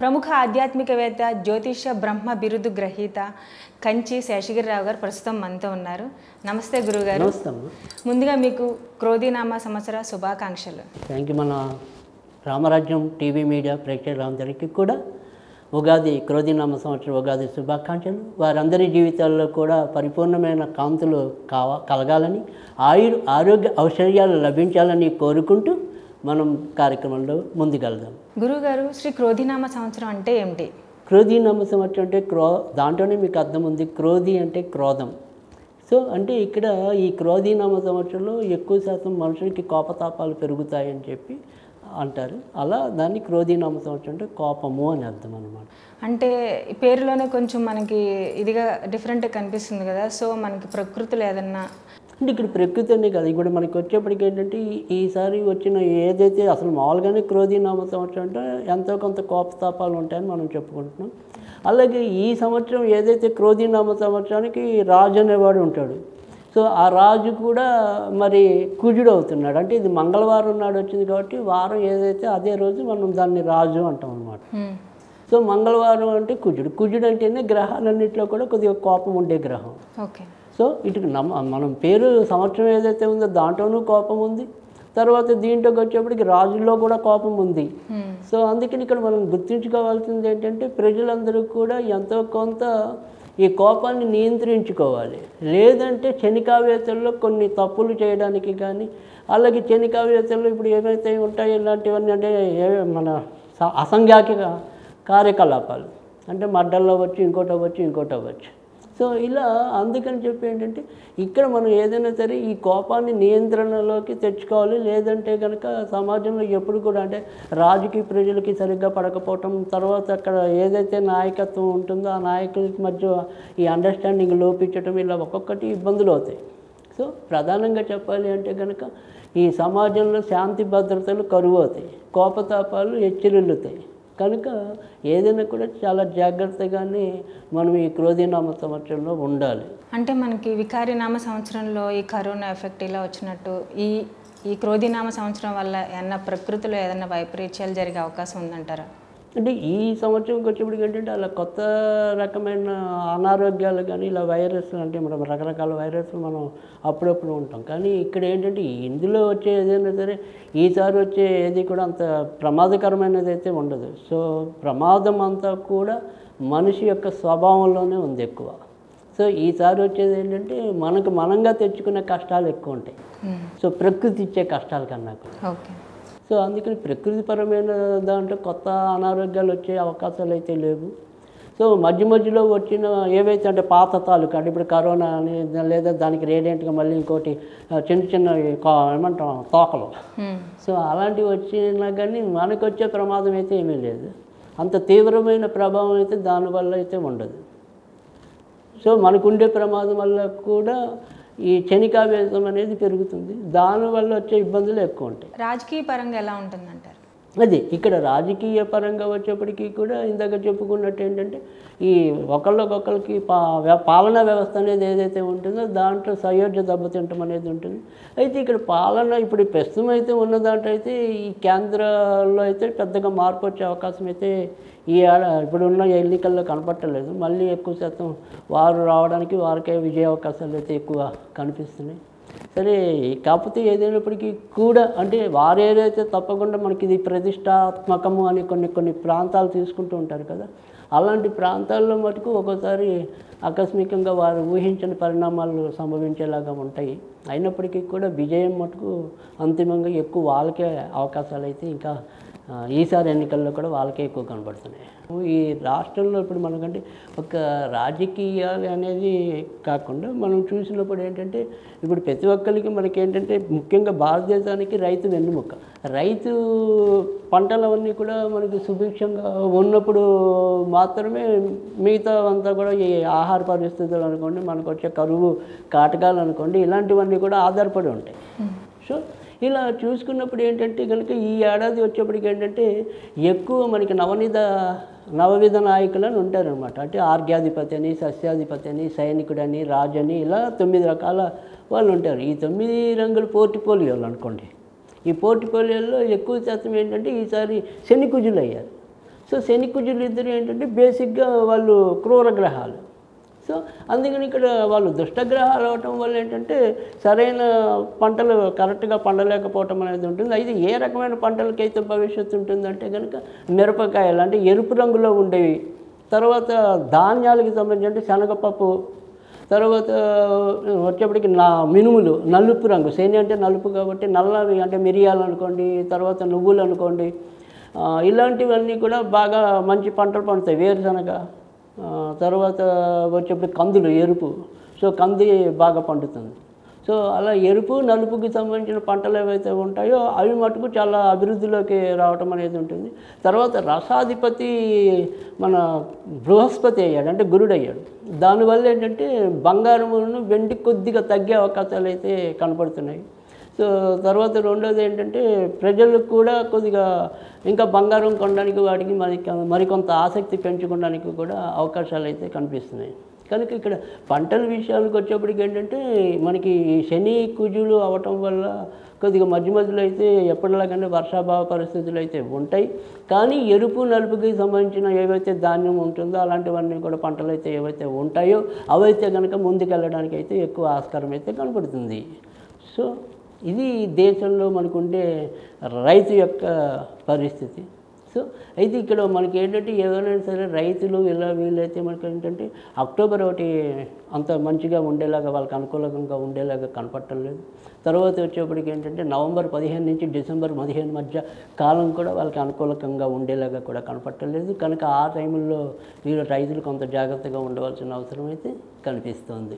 ప్రముఖ ఆధ్యాత్మికవేత్త జ్యోతిష బ్రహ్మ బిరుదు గ్రహీత కంచి శేషగిరిరావు గారు ప్రస్తుతం మనతో ఉన్నారు. నమస్తే గురుగారు. ముందుగా మీకు క్రోధినామ సంవత్సర శుభాకాంక్షలు. Thank you. మన రామరాజ్యం టీవీ మీడియా ప్రేక్షకులందరికీ కూడా ఉగాది క్రోధినామ సంవత్సరం ఉగాది శుభాకాంక్షలు. వారందరి జీవితాల్లో కూడా పరిపూర్ణమైన కాంతులు కలగాలని, ఆరోగ్య ఔషధ్యాలు లభించాలని కోరుకుంటూ మనం కార్యక్రమంలో ముందుకెళ్దాం. గురుగారు, శ్రీ క్రోధినామ సంవత్సరం అంటే ఏమిటి? క్రోధినామ సంవత్సరం అంటే దాంట్లోనే మీకు అర్థం ఉంది. క్రోధి అంటే క్రోధం. సో అంటే ఇక్కడ ఈ క్రోధినామ సంవత్సరంలో ఎక్కువ శాతం మనుషులకి కోపతాపాలు పెరుగుతాయని చెప్పి అంటారు. అలా దాన్ని క్రోధినామ సంవత్సరం అంటే కోపము అని అర్థం అనమాట. అంటే పేరులోనే కొంచెం మనకి ఇదిగా డిఫరెంట్ కనిపిస్తుంది కదా. సో మనకి ప్రకృతిలో ఏదన్నా అంటే ఇక్కడ ప్రకృతి అనే కదా, ఇప్పుడు మనకి వచ్చేప్పటికి ఏంటంటే ఈసారి వచ్చిన ఏదైతే అసలు మామూలుగానే క్రోధినామ సంవత్సరం అంటే ఎంతో కొంత కోపతాపాలు ఉంటాయని మనం చెప్పుకుంటున్నాం. అలాగే ఈ సంవత్సరం ఏదైతే క్రోధినామ సంవత్సరానికి రాజు అనేవాడు ఉంటాడు. సో ఆ రాజు కూడా మరి కుజుడు అవుతున్నాడు. అంటే ఇది మంగళవారం నాడు వచ్చింది కాబట్టి వారం ఏదైతే అదే రోజు మనం దాన్ని రాజు అంటాం అనమాట. సో మంగళవారం అంటే కుజుడు అంటేనే గ్రహాలన్నింటిలో కూడా కొద్దిగా కోపం ఉండే గ్రహం. ఓకే. సో ఇటు మనం పేరు సంవత్సరం ఏదైతే ఉందో దాంట్లోనూ కోపం ఉంది. తర్వాత దీంట్లోకి వచ్చేప్పటికి రాజుల్లో కూడా కోపం ఉంది. సో అందుకని ఇక్కడ మనం గుర్తుంచుకోవాల్సింది ఏంటంటే ప్రజలందరూ కూడా ఎంతో కొంత ఈ కోపాన్ని నియంత్రించుకోవాలి. లేదంటే క్షణికావేశంలో కొన్ని తప్పులు చేయడానికి కానీ, అలాగే క్షణికావేశంలో ఇప్పుడు ఏమైతే ఉంటాయో ఇలాంటివన్నీ అంటే మన అసంఖ్యాక కార్యకలాపాలు అంటే మడ్డల్లో అవ్వచ్చు, ఇంకోటి అవ్వచ్చు. సో ఇలా అందుకని చెప్పి ఏంటంటే ఇక్కడ మనం ఏదైనా సరే ఈ కోపాన్ని నియంత్రణలోకి తెచ్చుకోవాలి. లేదంటే కనుక సమాజంలో ఎప్పుడు కూడా అంటే రాజుకి ప్రజలకి సరిగ్గా పడకపోవటం, తర్వాత అక్కడ ఏదైతే నాయకత్వం ఉంటుందో ఆ నాయకులకి మధ్య ఈ అండర్స్టాండింగ్ లోపించడం, ఇలా ఒక్కొక్కటి ఇబ్బందులు అవుతాయి. సో ప్రధానంగా చెప్పాలి అంటే కనుక ఈ సమాజంలో శాంతి భద్రతలు కరువు అవుతాయి, కోపతాపాలు హెచ్చరిల్లుతాయి. కనుక ఏదైనా కూడా చాలా జాగ్రత్తగానే మనం ఈ క్రోధినామ సంవత్సరంలో ఉండాలి. అంటే మనకి వికారినామ సంవత్సరంలో ఈ కరోనా ఎఫెక్ట్ ఇలా వచ్చినట్టు ఈ క్రోధినామ సంవత్సరం వల్ల ఏమన్నా ప్రకృతిలో ఏదైనా వైపరీత్యాలు జరిగే అవకాశం ఉందంటారా? అంటే ఈ సంవత్సరంకి వచ్చేప్పటికి ఏంటంటే అలా కొత్త రకమైన అనారోగ్యాలు కానీ ఇలా వైరస్లు అంటే మనం రకరకాల వైరస్లు మనం అప్పుడప్పుడు ఉంటాం. కానీ ఇక్కడ ఏంటంటే ఇందులో వచ్చే ఏదైనా సరే ఈసారి వచ్చే ఏది కూడా అంత ప్రమాదకరమైనది అయితే ఉండదు. సో ప్రమాదం అంతా కూడా మనిషి యొక్క స్వభావంలోనే ఉంది ఎక్కువ. సో ఈసారి వచ్చేది ఏంటంటే మనంగా తెచ్చుకునే కష్టాలు ఎక్కువ ఉంటాయి. సో ప్రకృతి ఇచ్చే కష్టాల కన్నా కూడా. ఓకే. సో అందుకని ప్రకృతిపరమైన దాంట్లో కొత్త అనారోగ్యాలు వచ్చే అవకాశాలు అయితే లేవు. సో మధ్యలో వచ్చిన ఏవైతే అంటే పాత తాలూకా అంటే ఇప్పుడు కరోనా అని లేదా దానికి రేడియంట్గా మళ్ళీ ఇంకోటి చిన్న ఏమంటాం తోకలు, సో అలాంటివి వచ్చినా కానీ మనకు వచ్చే ప్రమాదం అయితే ఏమీ లేదు. అంత తీవ్రమైన ప్రభావం అయితే దానివల్ల అయితే ఉండదు. సో మనకుండే ప్రమాదం వల్ల కూడా ఈ క్షణికావేశం అనేది పెరుగుతుంది. దానివల్ల వచ్చే ఇబ్బందులు ఎక్కువ ఉంటాయి. రాజకీయ పరంగా ఎలా ఉంటుందంటారు? అది ఇక్కడ రాజకీయ పరంగా వచ్చేప్పటికీ కూడా ఇందాక చెప్పుకున్నట్టు ఏంటంటే ఈ ఒకళ్ళకొకరికి పాలనా వ్యవస్థ అనేది ఏదైతే ఉంటుందో దాంట్లో సయోధ్య దెబ్బతింటం అనేది ఉంటుంది. అయితే ఇక్కడ పాలన ఇప్పుడు ప్రస్తుతం అయితే ఉన్న దాంట్లో అయితే ఈ కేంద్రంలో అయితే పెద్దగా మార్పు వచ్చే అవకాశం అయితే ఇప్పుడున్న ఎన్నికల్లో కనపట్టలేదు. మళ్ళీ ఎక్కువ శాతం వారు రావడానికి వారికే విజయ అవకాశాలు అయితే ఎక్కువ కనిపిస్తున్నాయి. సరే, కాకపోతే ఏదైనప్పటికీ కూడా అంటే వారు ఏదైతే తప్పకుండా మనకి ఇది ప్రతిష్టాత్మకము అని కొన్ని ప్రాంతాలు తీసుకుంటూ ఉంటారు కదా, అలాంటి ప్రాంతాల్లో మటుకు ఒక్కోసారి ఆకస్మికంగా వారు ఊహించని పరిణామాలు సంభవించేలాగా ఉంటాయి. అయినప్పటికీ కూడా విజయం మటుకు అంతిమంగా ఎక్కువ వాళ్ళకే అవకాశాలు అయితే ఇంకా ఈసారి ఎన్నికల్లో కూడా వాళ్ళకే ఎక్కువ కనబడుతున్నాయి. ఈ రాష్ట్రంలో ఇప్పుడు మనకంటే ఒక రాజకీయాలు అనేది కాకుండా మనం చూసినప్పుడు ఏంటంటే ఇప్పుడు ప్రతి ఒక్కరికి మనకేంటంటే ముఖ్యంగా భారతదేశానికి రైతు వెన్నుముక్క. రైతు పంటలవన్నీ కూడా మనకి సుభిక్షంగా ఉన్నప్పుడు మాత్రమే మిగతా అంతా కూడా ఈ ఆహార పరిస్థితులు అనుకోండి, మనకు వచ్చే కరువు కాటకాలు అనుకోండి, ఇలాంటివన్నీ కూడా ఆధారపడి ఉంటాయి. సో ఇలా చూసుకున్నప్పుడు ఏంటంటే కనుక ఈ ఏడాది వచ్చేప్పటికి ఏంటంటే ఎక్కువ మనకి నవవిధ నాయకులు అని ఉంటారనమాట. అంటే ఆర్ఘ్యాధిపతి అని, సస్యాధిపతి అని, సైనికుడని, రాజని, ఇలా 9 రకాల వాళ్ళు ఉంటారు. ఈ 9 రంగుల పోర్ట్ఫోలియోలు అనుకోండి. ఈ పోర్ట్ఫోలియోలో ఎక్కువ శాతం ఏంటంటే ఈసారి శని కుజులు అయ్యారు. సో శని కుజులు ఇద్దరు ఏంటంటే బేసిక్గా వాళ్ళు క్రూర గ్రహాలు. సో అందుకని ఇక్కడ వాళ్ళు దుష్టగ్రహాలు అవటం వల్ల ఏంటంటే సరైన పంటలు కరెక్ట్గా పండలేకపోవటం అనేది ఉంటుంది. అయితే ఏ రకమైన పంటలకైతే భవిష్యత్తు ఉంటుందంటే కనుక మిరపకాయలు అంటే ఎరుపు రంగులో ఉండేవి, తర్వాత ధాన్యాలకు సంబంధించి అంటే శనగపప్పు, తర్వాత వచ్చేప్పటికి మినుములు నలుపు రంగు, శని అంటే నలుపు కాబట్టి నల్లవి అంటే మిరియాలు అనుకోండి, తర్వాత నువ్వులు అనుకోండి, ఇలాంటివన్నీ కూడా బాగా మంచి పంటలు పండుతాయి. వేరుశనగ, తర్వాత వచ్చేప్పుడు కందులు ఎరుపు, సో కంది బాగా పండుతుంది. సో అలా ఎరుపు నలుపుకి సంబంధించిన పంటలు ఏవైతే ఉంటాయో అవి మటుకు చాలా అభివృద్ధిలోకి రావటం అనేది ఉంటుంది. తర్వాత రసాధిపతి మన బృహస్పతి అయ్యాడు, అంటే గురుడు అయ్యాడు. దానివల్ల ఏంటంటే బంగారమును వెండి కొద్దిగా తగ్గే అవకాశాలు అయితే కనపడుతున్నాయి. సో తర్వాత రెండోది ఏంటంటే ప్రజలకు కూడా కొద్దిగా ఇంకా బంగారం కొనడానికి వాటికి మరికొంత ఆసక్తి పెంచుకోవడానికి కూడా అవకాశాలు అయితే కనిపిస్తున్నాయి. కనుక ఇక్కడ పంటల విషయానికి వచ్చేప్పటికి ఏంటంటే మనకి శని కుజులు అవటం వల్ల కొద్దిగా మధ్య మధ్యలో అయితే ఎప్పటిలాగానే వర్షాభావ పరిస్థితులు అయితే ఉంటాయి. కానీ ఎరుపు నలుపుకి సంబంధించిన ఏవైతే ధాన్యం ఉంటుందో అలాంటివన్నీ కూడా పంటలు అయితే ఏవైతే ఉంటాయో అవైతే కనుక ముందుకెళ్ళడానికి అయితే ఎక్కువ ఆస్కారం అయితే కనపడుతుంది. సో ఇది దేశంలో మనకుండే రైతు యొక్క పరిస్థితి. సో అయితే ఇక్కడ మనకి ఏంటంటే ఏదైనా సరే రైతులు ఇలా వీళ్ళైతే మనకి ఏంటంటే అక్టోబర్ 1 అంత మంచిగా ఉండేలాగా వాళ్ళకి అనుకూలంగా ఉండేలాగా కనపడటం లేదు. తర్వాత వచ్చేప్పటికి ఏంటంటే నవంబర్ 15 నుంచి డిసెంబర్ 15 మధ్య కాలం కూడా వాళ్ళకి అనుకూలంగా ఉండేలాగా కూడా కనపడటం లేదు. కనుక ఆ టైంలో వీళ్ళు రైతులు కొంత జాగ్రత్తగా ఉండవలసిన అవసరం అయితే కనిపిస్తోంది.